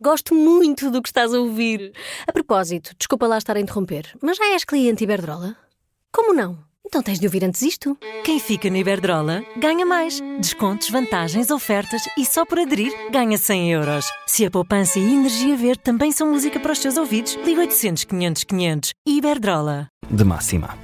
Gosto muito do que estás a ouvir. A propósito, desculpa lá estar a interromper, mas já és cliente Iberdrola? Como não? Então tens de ouvir antes isto. Quem fica na Iberdrola ganha mais. Descontos, vantagens, ofertas e só por aderir ganha 100 euros. Se a poupança e a energia verde também são música para os teus ouvidos, liga 800 500 500. Iberdrola. De Máxima.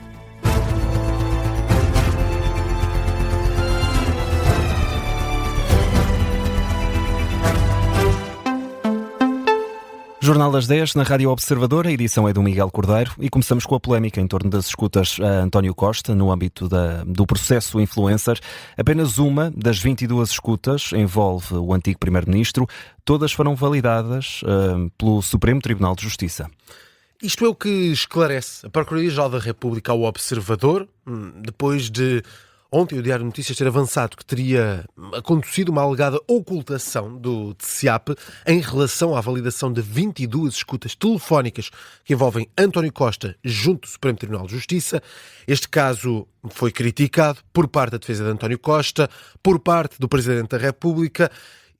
Jornal das 10, na Rádio Observador, a edição é do Miguel Cordeiro e começamos com a polémica em torno das escutas a António Costa no âmbito do processo influencer. Apenas uma das 22 escutas envolve o antigo Primeiro-Ministro. Todas foram validadas pelo Supremo Tribunal de Justiça. Isto é o que esclarece a Procuradoria-Geral da República ao Observador, depois de ontem o Diário de Notícias ter avançado que teria acontecido uma alegada ocultação do TSEAP em relação à validação de 22 escutas telefónicas que envolvem António Costa junto do Supremo Tribunal de Justiça. Este caso foi criticado por parte da defesa de António Costa, por parte do Presidente da República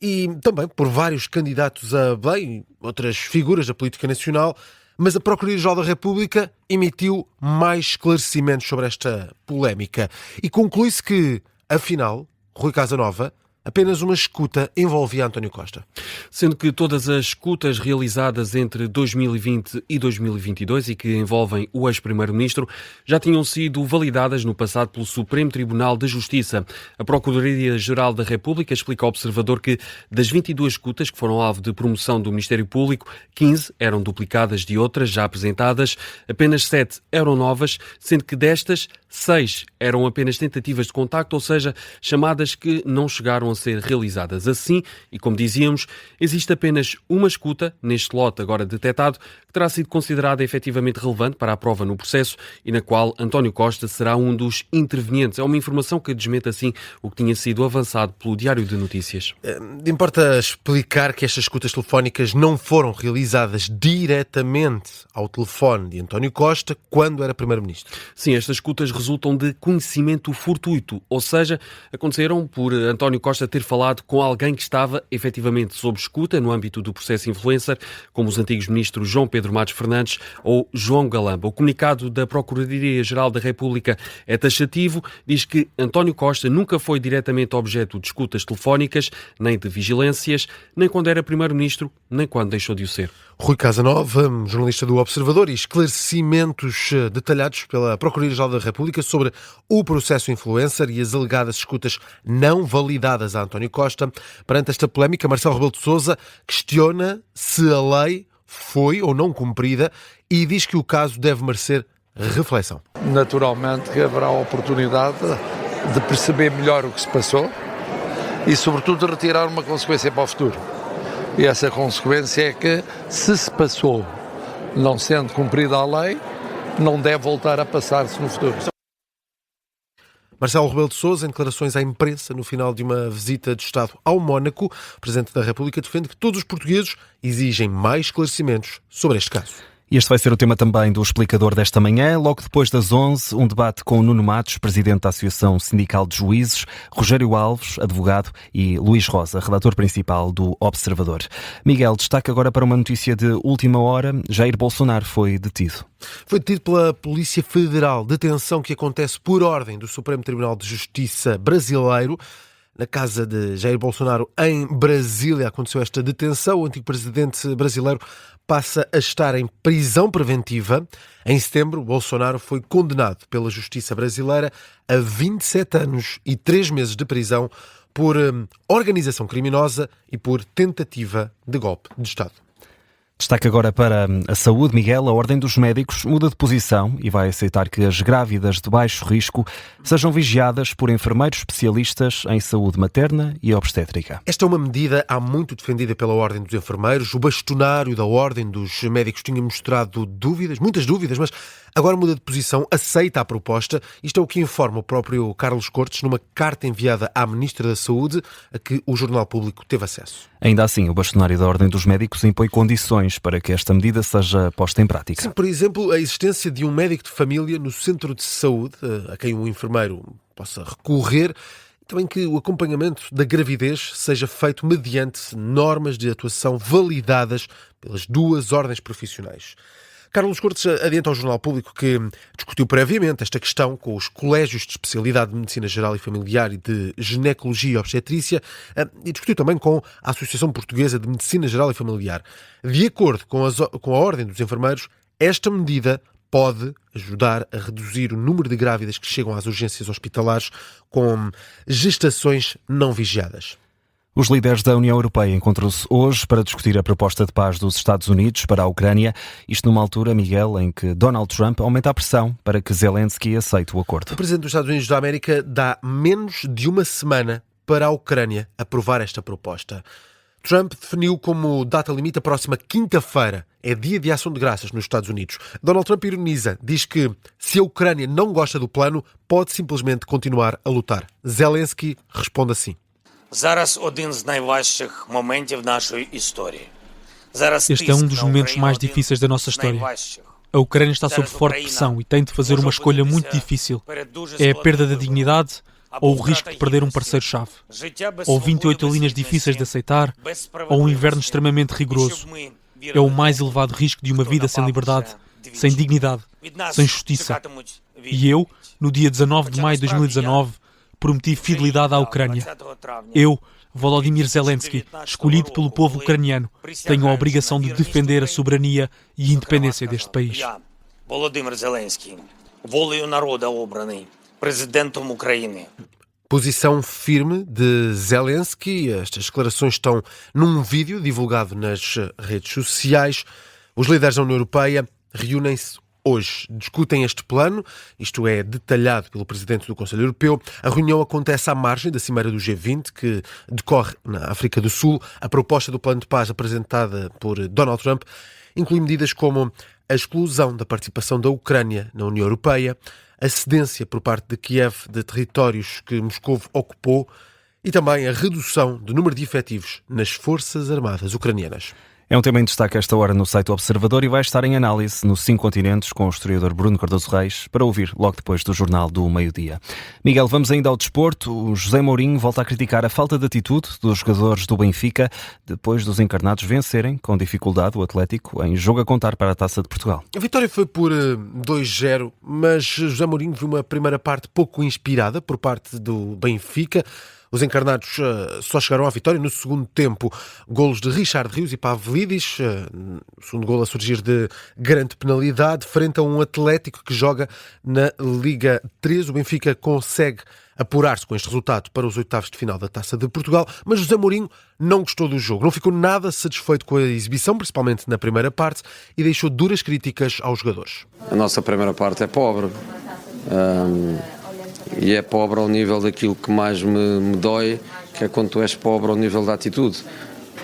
e também por vários candidatos a bem, outras figuras da política nacional. Mas a Procuradoria-Geral da República emitiu mais esclarecimentos sobre esta polémica e conclui-se que, afinal, Rui Casanova, apenas uma escuta envolvia António Costa. Sendo que todas as escutas realizadas entre 2020 e 2022 e que envolvem o ex-primeiro-ministro já tinham sido validadas no passado pelo Supremo Tribunal de Justiça. A Procuradoria-Geral da República explica ao Observador que das 22 escutas que foram alvo de promoção do Ministério Público, 15 eram duplicadas de outras já apresentadas, apenas 7 eram novas, sendo que destas 6 eram apenas tentativas de contacto, ou seja, chamadas que não chegaram a ser realizadas. Assim, e como dizíamos, existe apenas uma escuta neste lote agora detectado que terá sido considerada efetivamente relevante para a prova no processo e na qual António Costa será um dos intervenientes. É uma informação que desmente assim o que tinha sido avançado pelo Diário de Notícias. Importa explicar que estas escutas telefónicas não foram realizadas diretamente ao telefone de António Costa quando era Primeiro-Ministro. Sim, estas escutas resultam de conhecimento fortuito, ou seja, aconteceram por António Costa ter falado com alguém que estava efetivamente sob escuta no âmbito do processo influencer, como os antigos ministros João Pedro Matos Fernandes ou João Galamba. O comunicado da Procuradoria-Geral da República é taxativo, diz que António Costa nunca foi diretamente objeto de escutas telefónicas, nem de vigilâncias, nem quando era Primeiro-Ministro, nem quando deixou de o ser. Rui Casanova, jornalista do Observador, e esclarecimentos detalhados pela Procuradoria-Geral da República sobre o processo influencer e as alegadas escutas não validadas a António Costa. Perante esta polémica, Marcelo Rebelo de Sousa questiona se a lei foi ou não cumprida e diz que o caso deve merecer reflexão. Naturalmente que haverá a oportunidade de perceber melhor o que se passou e, sobretudo, de retirar uma consequência para o futuro. E essa consequência é que, se passou não sendo cumprida a lei, não deve voltar a passar-se no futuro. Marcelo Rebelo de Sousa, em declarações à imprensa no final de uma visita de Estado ao Mónaco, o Presidente da República defende que todos os portugueses exigem mais esclarecimentos sobre este caso. E este vai ser o tema também do explicador desta manhã. Logo depois das 11, um debate com Nuno Matos, Presidente da Associação Sindical de Juízes, Rogério Alves, advogado, e Luís Rosa, redator principal do Observador. Miguel, destaque agora para uma notícia de última hora. Jair Bolsonaro foi detido. Foi detido pela Polícia Federal, detenção que acontece por ordem do Supremo Tribunal de Justiça brasileiro. Na casa de Jair Bolsonaro, em Brasília, aconteceu esta detenção. O antigo presidente brasileiro passa a estar em prisão preventiva. Em setembro, Bolsonaro foi condenado pela Justiça brasileira a 27 anos e 3 meses de prisão por organização criminosa e por tentativa de golpe de Estado. Destaque agora para a saúde. Miguel, a Ordem dos Médicos muda de posição e vai aceitar que as grávidas de baixo risco sejam vigiadas por enfermeiros especialistas em saúde materna e obstétrica. Esta é uma medida há muito defendida pela Ordem dos Enfermeiros. O bastonário da Ordem dos Médicos tinha mostrado dúvidas, muitas dúvidas, mas agora muda de posição, aceita a proposta. Isto é o que informa o próprio Carlos Cortes numa carta enviada à Ministra da Saúde, a que o Jornal Público teve acesso. Ainda assim, o bastonário da Ordem dos Médicos impõe condições para que esta medida seja posta em prática. Sim, por exemplo, a existência de um médico de família no centro de saúde, a quem o enfermeiro possa recorrer. também que o acompanhamento da gravidez seja feito mediante normas de atuação validadas pelas duas ordens profissionais. Carlos Cortes adianta ao Jornal Público que discutiu previamente esta questão com os colégios de especialidade de Medicina Geral e Familiar e de Ginecologia e Obstetrícia e discutiu também com a Associação Portuguesa de Medicina Geral e Familiar. De acordo com a Ordem dos Enfermeiros, esta medida pode ajudar a reduzir o número de grávidas que chegam às urgências hospitalares com gestações não vigiadas. Os líderes da União Europeia encontram-se hoje para discutir a proposta de paz dos Estados Unidos para a Ucrânia, isto numa altura, Miguel, em que Donald Trump aumenta a pressão para que Zelensky aceite o acordo. O presidente dos Estados Unidos da América dá menos de uma semana para a Ucrânia aprovar esta proposta. Trump definiu como data limite a próxima quinta-feira. É dia de ação de graças nos Estados Unidos. Donald Trump ironiza, diz que se a Ucrânia não gosta do plano, pode simplesmente continuar a lutar. Zelensky responde assim. Este é um dos momentos mais difíceis da nossa história. A Ucrânia está sob forte pressão e tem de fazer uma escolha muito difícil. É a perda da dignidade ou o risco de perder um parceiro-chave. Ou 28 linhas difíceis de aceitar, ou um inverno extremamente rigoroso. É o mais elevado risco de uma vida sem liberdade, sem dignidade, sem justiça. E eu, no dia 19 de maio de 2019, prometi fidelidade à Ucrânia. Eu, Volodymyr Zelensky, escolhido pelo povo ucraniano, tenho a obrigação de defender a soberania e a independência deste país. Volodymyr Zelensky, волею народа обраний, президентом України. Posição firme de Zelensky. Estas declarações estão num vídeo divulgado nas redes sociais. Os líderes da União Europeia reúnem-se hoje, discutem este plano, isto é, detalhado pelo Presidente do Conselho Europeu. A reunião acontece à margem da Cimeira do G20, que decorre na África do Sul. A proposta do plano de paz apresentada por Donald Trump inclui medidas como a exclusão da participação da Ucrânia na União Europeia, a cedência por parte de Kiev de territórios que Moscovo ocupou e também a redução do número de efetivos nas Forças Armadas ucranianas. É um tema em destaque esta hora no site Observador e vai estar em análise nos 5 continentes com o historiador Bruno Cardoso Reis para ouvir logo depois do Jornal do Meio-Dia. Miguel, vamos ainda ao desporto. O José Mourinho volta a criticar a falta de atitude dos jogadores do Benfica depois dos encarnados vencerem com dificuldade o Atlético em jogo a contar para a Taça de Portugal. A vitória foi por 2-0, mas José Mourinho viu uma primeira parte pouco inspirada por parte do Benfica. Os encarnados só chegaram à vitória no segundo tempo. Golos de Richard Rios e Pavlidis, o segundo golo a surgir de grande penalidade, frente a um Atlético que joga na Liga 3. O Benfica consegue apurar-se com este resultado para os oitavos de final da Taça de Portugal, mas José Mourinho não gostou do jogo. Não ficou nada satisfeito com a exibição, principalmente na primeira parte, e deixou duras críticas aos jogadores. A nossa primeira parte é pobre. E é pobre ao nível daquilo que mais me dói, que é quando tu és pobre ao nível da atitude.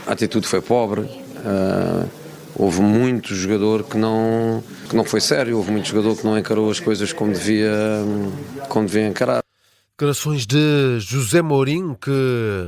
A atitude foi pobre, houve muito jogador que não foi sério, houve muito jogador que não encarou as coisas como devia encarar. Declarações de José Mourinho, que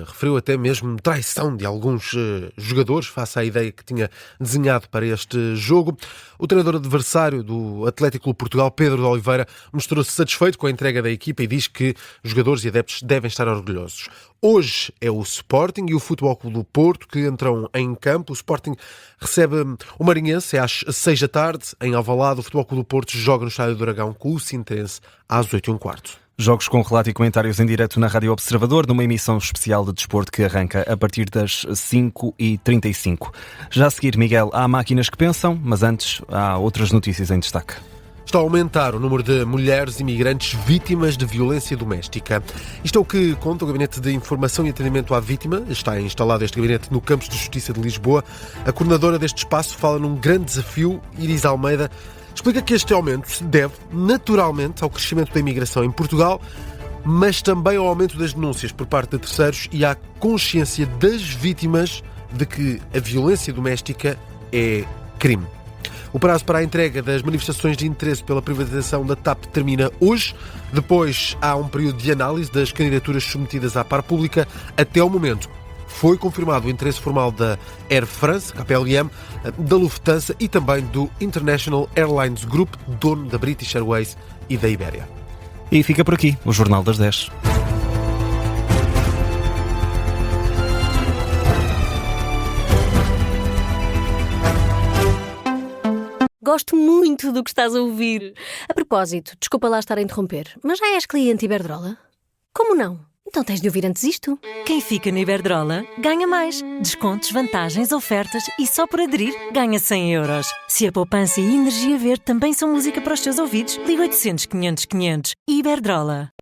referiu até mesmo traição de alguns jogadores face à ideia que tinha desenhado para este jogo. O treinador adversário do Atlético Clube Portugal, Pedro de Oliveira, mostrou-se satisfeito com a entrega da equipa e diz que os jogadores e adeptos devem estar orgulhosos. Hoje é o Sporting e o Futebol Clube do Porto que entram em campo. O Sporting recebe o Marinhense às 6 da tarde, em Alvalade. O Futebol Clube do Porto joga no Estádio do Dragão com o Sintrense às 8h15. Jogos com relato e comentários em direto na Rádio Observador, numa emissão especial de desporto que arranca a partir das 5h35. Já a seguir, Miguel, há máquinas que pensam, mas antes há outras notícias em destaque. Está a aumentar o número de mulheres imigrantes vítimas de violência doméstica. Isto é o que conta o Gabinete de Informação e Atendimento à Vítima. Está instalado este gabinete no Campus de Justiça de Lisboa. A coordenadora deste espaço fala num grande desafio. Iris Almeida explica que este aumento se deve naturalmente ao crescimento da imigração em Portugal, mas também ao aumento das denúncias por parte de terceiros e à consciência das vítimas de que a violência doméstica é crime. O prazo para a entrega das manifestações de interesse pela privatização da TAP termina hoje. Depois há um período de análise das candidaturas submetidas à par pública. Até ao momento foi confirmado o interesse formal da Air France, KPLM, da Lufthansa e também do International Airlines Group, dono da British Airways e da Iberia. E fica por aqui o Jornal das 10. Gosto muito do que estás a ouvir. A propósito, desculpa lá estar a interromper, mas já és cliente Iberdrola? Como não? Então tens de ouvir antes isto. Quem fica no Iberdrola ganha mais. Descontos, vantagens, ofertas e só por aderir ganha 100 euros. Se a poupança e a energia verde também são música para os teus ouvidos, liga 800 500 500. Iberdrola.